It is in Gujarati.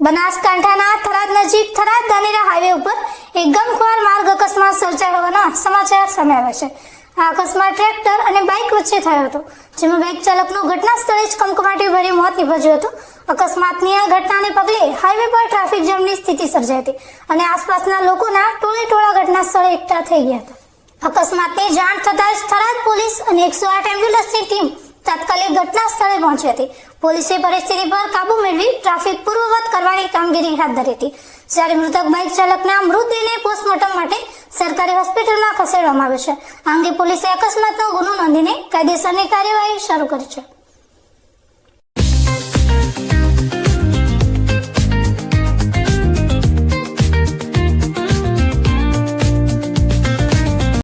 બનાસકાંઠાના થરાદ નજીક થરાદ ધાનેરા હાઈવે ઉપર એક ગમખ્વાર માર્ગ અકસ્માત સર્જાયો હોવાના સમાચાર સામે આવ્યા છે। આ અકસ્માત ટ્રેક્ટર અને બાઇક વચ્ચે થયો હતો, જેમાં બાઇક ચાલકનું ઘટના સ્થળે જ કમકમાટીભર્યું મોત નીપજ્યું હતું। અકસ્માતની આ ઘટનાને પગલે હાઈવે પર ટ્રાફિક જામની સ્થિતિ સર્જાઈ હતી અને આસપાસના લોકોના ટોળે ઘટના સ્થળે એકઠા થઈ ગયા હતા। અકસ્માતની જાણ થતાં જ થરાદ પોલીસ અને 108 એમ્બ્યુલન્સની ટીમ તાત્કાલિક ઘટના સ્થળે પહોંચી હતી। પોલીસે પરિસ્થિતિ પર કાબુ મેળવી ટ્રાફિક પૂર્વવત કરવાની કામગીરી હાથ ધરી હતી, જ્યારે મૃતક બાઇક ચાલકના મૃતદેહને પોસ્ટમોર્ટમ માટે સરકારી હોસ્પિટલમાં ખસેડવામાં આવ્યો છે। આ અંગે પોલીસે અકસ્માતનો ગુનો નોંધીને કાયદેસરની કાર્યવાહી શરૂ કરી છે।